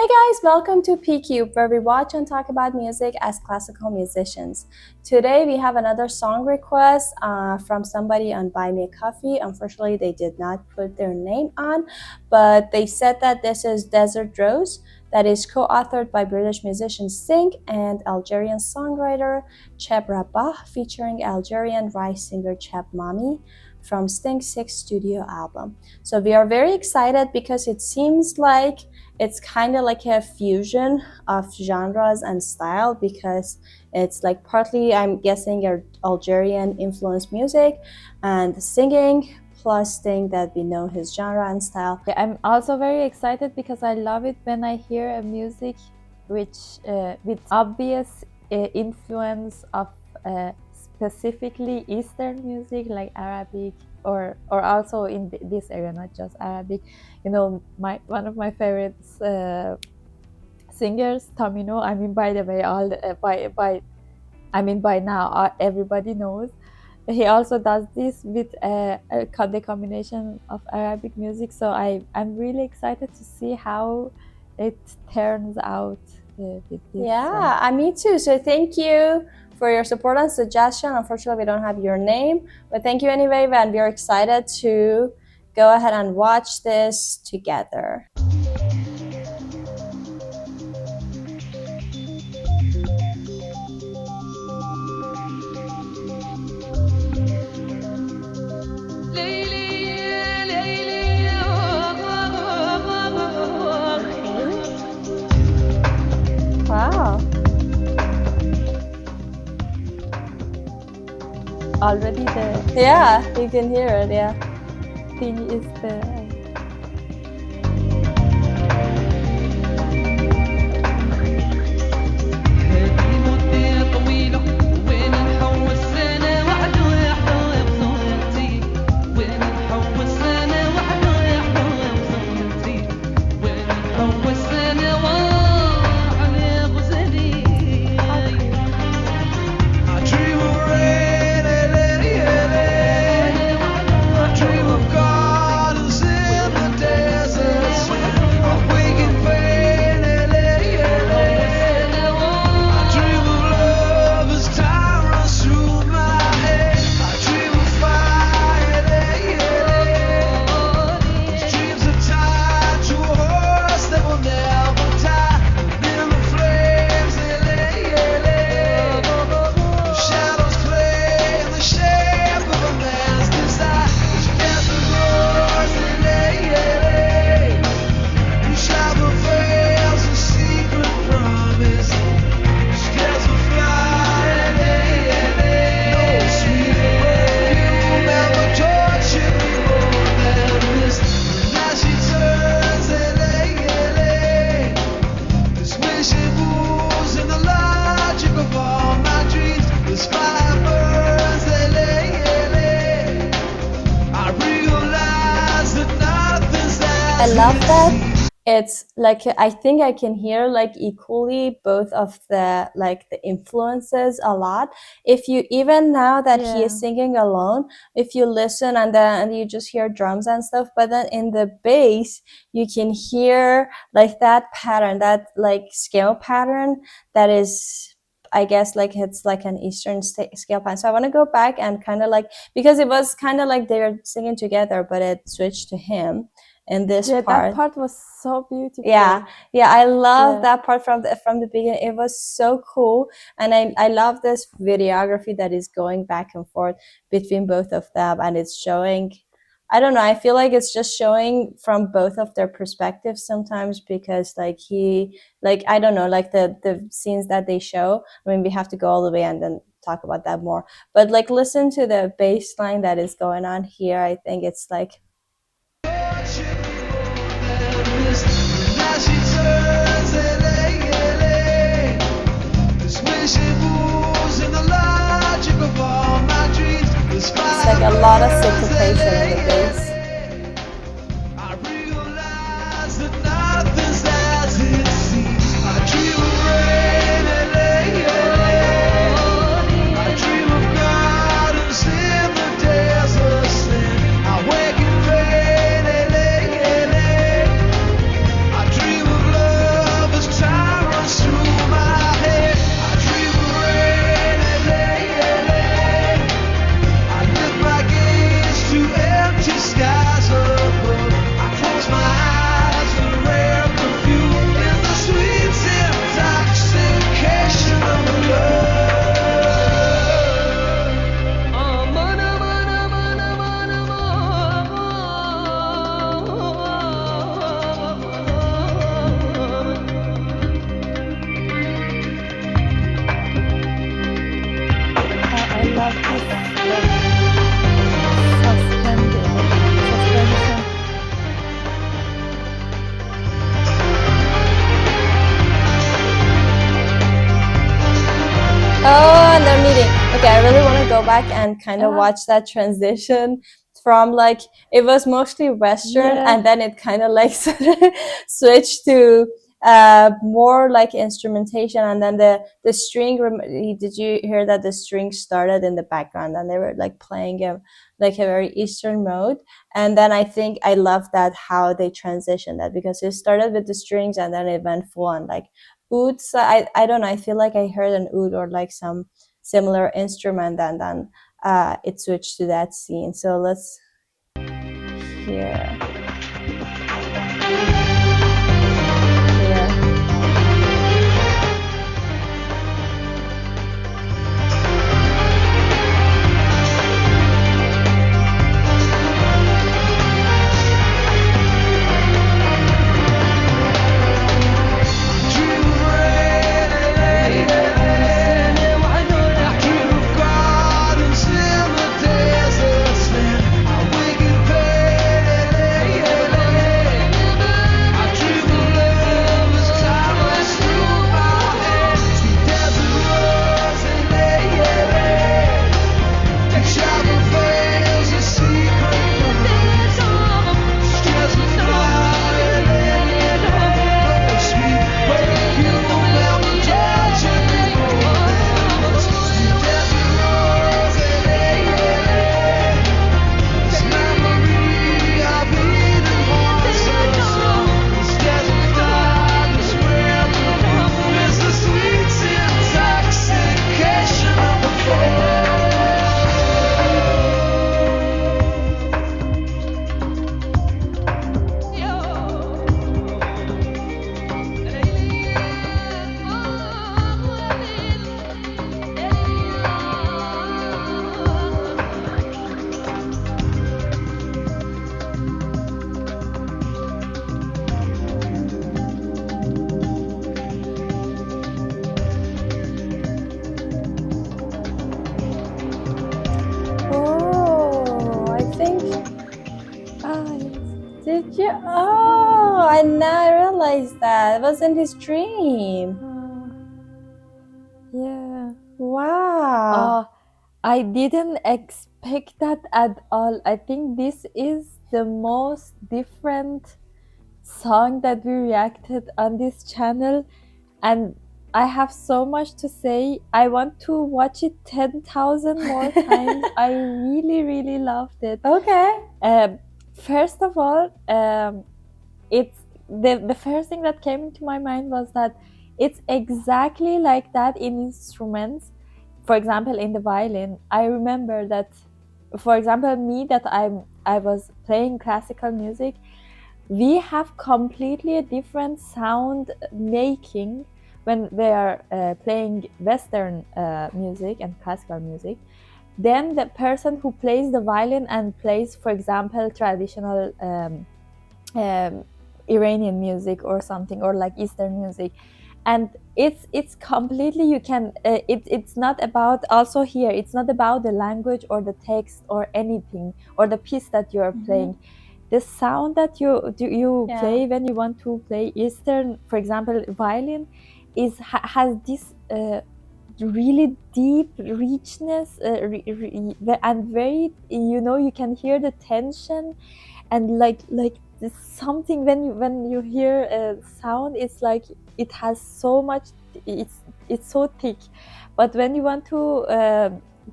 Hey guys, welcome to PCube, where we watch and talk about music as classical musicians. Today we have another song request from somebody on Buy Me a Coffee. Unfortunately, they did not put their name on, but they said that this is Desert Rose, that is co-authored by British musician Sing and Algerian songwriter Cheb Mami, featuring Algerian rice singer Cheb Mami from Sting's 6th studio album. So we are very excited because it seems like it's kind of like a fusion of genres and style, because it's like partly, I'm guessing, Algerian influenced music and singing, plus thing that we know his genre and style. I'm also very excited because I love it when I hear a music which with obvious influence of specifically Eastern music like Arabic, or also in this area, not just Arabic. You know, one of my favorite singers, Tamino. I mean, by the way, by now everybody knows. He also does this with the combination of Arabic music. So I'm really excited to see how it turns out with this. Yeah, me too. So thank you for your support and suggestion. Unfortunately, we don't have your name, but thank you anyway, and we are excited to go ahead and watch this together. Wow. Already Yeah, you can hear it, yeah. thing is the I love that. It's like, I think I can hear like equally both of the influences a lot. If you, even now that he is singing alone, if you listen and you just hear drums and stuff, but then in the bass you can hear like that pattern, that like scale pattern that is, I guess, like it's like an Eastern scale pattern. So I want to go back and kind of like, because it was kind of like they're singing together, but it switched to him in this part. that part was so beautiful. Yeah, I love that part from the beginning. It was so cool, and I love this videography that is going back and forth between both of them, and it's showing, I don't know, I feel like it's just showing from both of their perspectives sometimes, because like I don't know, like the scenes that they show, I mean, we have to go all the way and then talk about that more, but like listen to the bass line that is going on here. I think it's like, it's like a lot of syncopation in the bass. Okay, I really want to go back and kind of watch that transition from like it was mostly Western, Yeah. and then it kind of like switched to more like instrumentation, and then the string. Did you hear that the string started in the background and they were like playing a like a very Eastern mode? And then I think I love that how they transitioned that, because it started with the strings and then it went full on like oud. So I don't know. I feel like I heard an oud or like some similar instrument, and then it switched to that scene. So let's hear. Here. Oh, I think. Ah, yes. Did you? Oh, I now realized that it was in his dream. Yeah. Wow. I didn't expect that at all. I think this is the most different song that we reacted on this channel, and I have so much to say. I want to watch it 10,000 more times. I really, really loved it. Okay. First of all, it's the first thing that came into my mind was that it's exactly like that in instruments. For example, in the violin, I remember that, for example, me that I was playing classical music, we have completely a different sound making when they are playing Western music and classical music. Then the person who plays the violin and plays, for example, traditional um, Iranian music or something, or like Eastern music, and it's completely, you can it's not about, also here it's not about the language or the text or anything or the piece that you're playing. The sound that you Yeah. play when you want to play Eastern, for example, violin, has this really deep richness, and very, you can hear the tension, and like this something when you hear a sound, it's like it has so much, it's so thick. But when you want to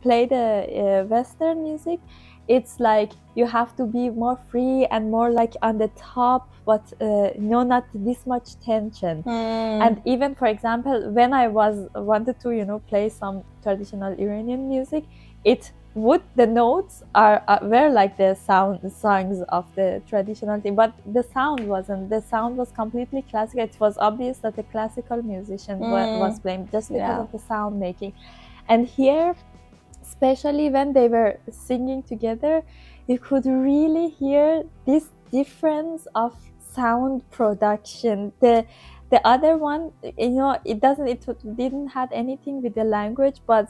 play the Western music, it's like you have to be more free and more like on the top, but no, not this much tension. And even, for example, when I wanted to play some traditional Iranian music, it would, the notes were like the songs of the traditional thing, but the sound wasn't. The sound was completely classical. It was obvious that the classical musician was playing, just because of the sound making. And here, especially when they were singing together, you could really hear this difference of sound production. The other one, it didn't have anything with the language, but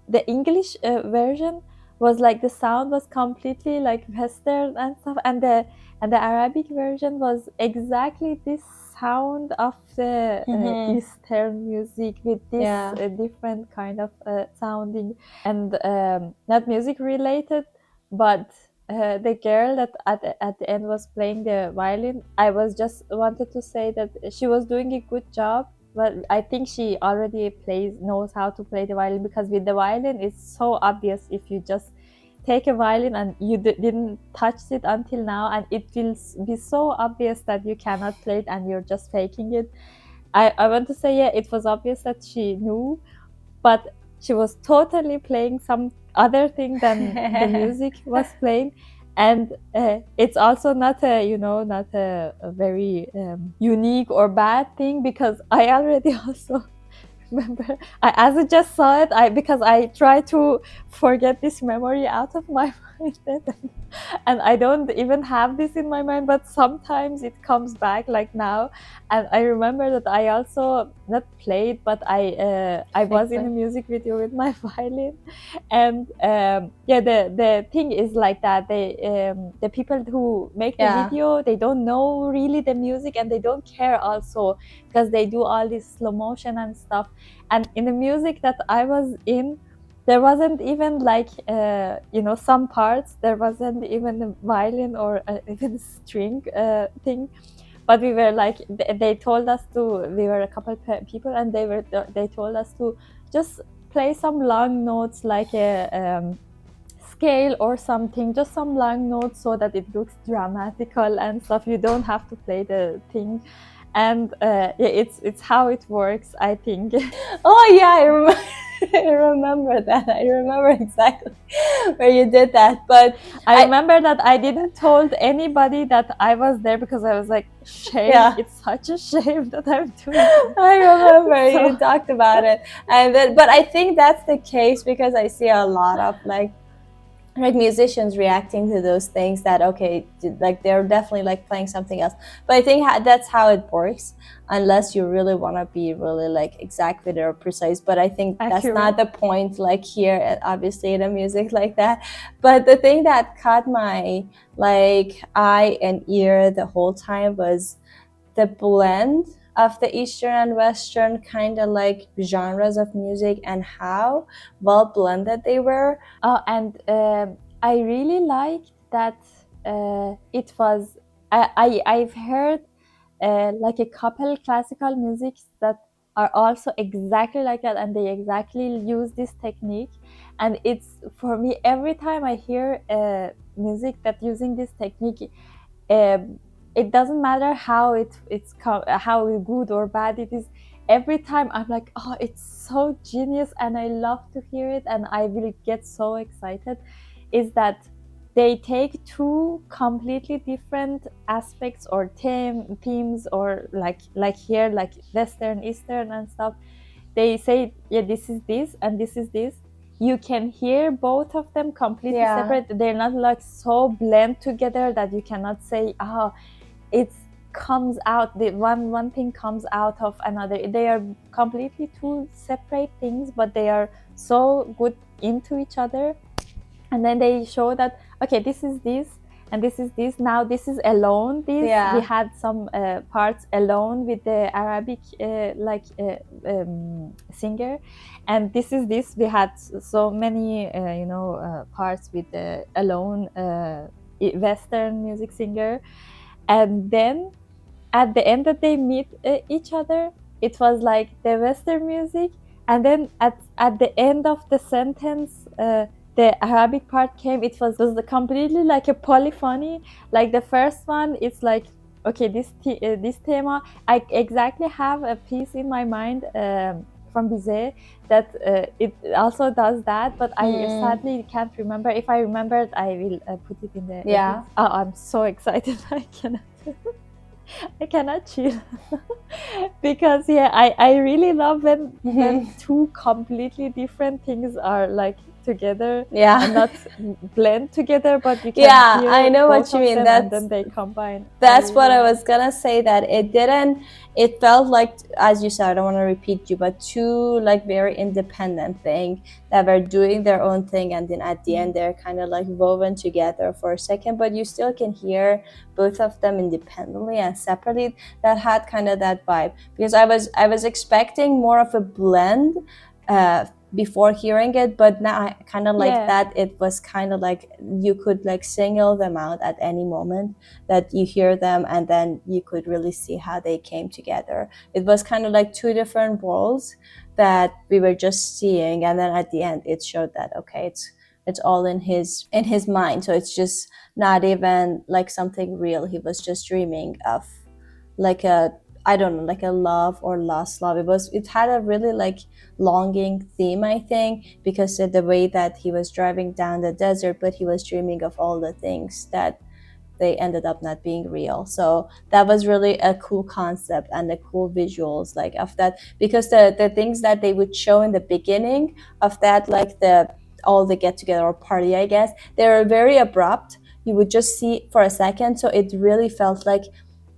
the English version was like the sound was completely like Western and stuff, and the Arabic version was exactly this sound of the Eastern music with this Yeah. different kind of sounding, and not music related, but the girl that at the end was playing the violin, I was just wanted to say that she was doing a good job, but I think she already knows how to play the violin, because with the violin it's so obvious if you just take a violin and you didn't touch it until now, and it will be so obvious that you cannot play it and you're just faking it. I want to say, yeah, it was obvious that she knew, but she was totally playing some other thing than the music was playing. And it's also not a, not a very unique or bad thing, because I already also remember, as I just saw it, because I try to forget this memory out of my mind, and I don't even have this in my mind, but sometimes it comes back like now. And I remember that I also not played, but I was in a music video with my violin. And yeah, the thing is like that, the people who make the Yeah. video, they don't know really the music, and they don't care also, because they do all this slow motion and stuff. And in the music that I was in, there wasn't even like some parts, there wasn't even a violin or even string thing. But we were like, they told us to, we were a couple people, and they told us to just play some long notes, like a scale or something, just some long notes, so that it looks dramatical and stuff. You don't have to play the thing. And yeah, it's how it works, I think. Oh yeah, I remember that. I remember exactly where you did that. But I remember that I didn't told anybody that I was there, because I was like, shame. yeah, It's such a shame that I'm doing that. I remember you So talked about it. And then, but I think that's the case because I see a lot of like musicians reacting to those things that okay, like they're definitely like playing something else. But I think that's how it works, unless you really want to be really like exact with it or precise. But I think that's not accurate. the point, like here obviously in a music like that. But the thing that caught my like eye and ear the whole time was the blend of the Eastern and Western kind of like genres of music and how well blended they were. Oh, and I really liked that it was. I've heard like a couple classical musics that are also exactly like that, and they exactly use this technique. And it's, for me, every time I hear music that using this technique, um, it doesn't matter how how good or bad it is. Every time I'm like, oh, it's so genius, and I love to hear it, and I will get so excited. Is that they take two completely different aspects or themes, or like here, like Western, Eastern, and stuff. They say, yeah, this is this and this is this. You can hear both of them completely Yeah. separate. They're not like so blend together that you cannot say, oh, it comes out, the one thing comes out of another. They are completely two separate things, but they are so good into each other. And then they show that, okay, this is this and this is this. Now this is alone. This, we Yeah. had some parts alone with the Arabic singer, and this is this. We had so many parts with the alone Western music singer. And then at the end that they meet each other, it was like the Western music. And then at the end of the sentence, the Arabic part came. It was completely like a polyphony. Like the first one, it's like, okay, this thema, I exactly have a piece in my mind from Bizet that it also does that, but I sadly can't remember. If I remember it, I will put it in the edit. Yeah. Oh, I'm so excited. I cannot chill. Because yeah, I really love when two completely different things are like together Yeah. and not blend together, but you can Yeah, I hear know what both you of mean. them and then they combine. I That's what really I like. was gonna say, that it felt like, as you said, I don't want to repeat you, but two like very independent thing that were doing their own thing, and then at the end they're kind of like woven together for a second, but you still can hear both of them independently and separately. That had kind of that vibe, because I was expecting more of a blend before hearing it, but now I kind of like Yeah. that it was kind of like you could like single them out at any moment, that you hear them and then you could really see how they came together. It was kind of like two different worlds that we were just seeing, and then at the end it showed that okay, it's all in his mind, so it's just not even like something real. He was just dreaming of like a, I don't know, like a love or lost love. It had a really like longing theme, I think, because of the way that he was driving down the desert, but he was dreaming of all the things that they ended up not being real. So that was really a cool concept and the cool visuals like of that, because the things that they would show in the beginning of that, like the all the get together or party, I guess, they were very abrupt. You would just see for a second, so it really felt like,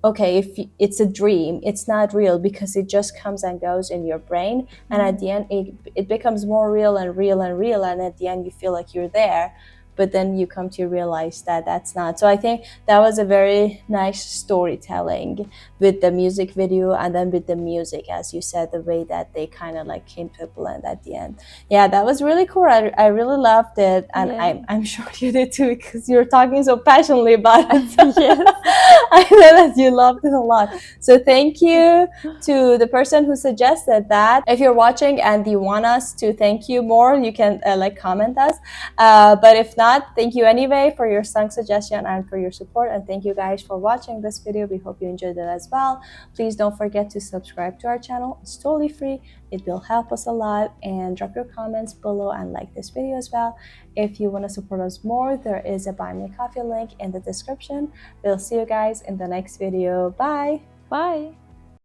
okay, if it's a dream, it's not real, because it just comes and goes in your brain, and at the end it becomes more real and real and real, and at the end you feel like you're there, but then you come to realize that that's not. So I think that was a very nice storytelling with the music video, and then with the music, as you said, the way that they kind of like came to a blend at the end. Yeah, that was really cool. I really loved it, and Yeah. I'm sure you did too, because you're talking so passionately about it. So Yes. I know that you loved it a lot. So thank you to the person who suggested that. If you're watching and you want us to thank you more, you can like comment us. But if not, thank you anyway for your song suggestion and for your support. And thank you guys for watching this video. We hope you enjoyed it as well. Please don't forget to subscribe to our channel. It's totally free. It will help us a lot. And drop your comments below and like this video as well. If you want to support us more, there is a Buy Me a Coffee link in the description. We'll see you guys in the next video. Bye! Bye.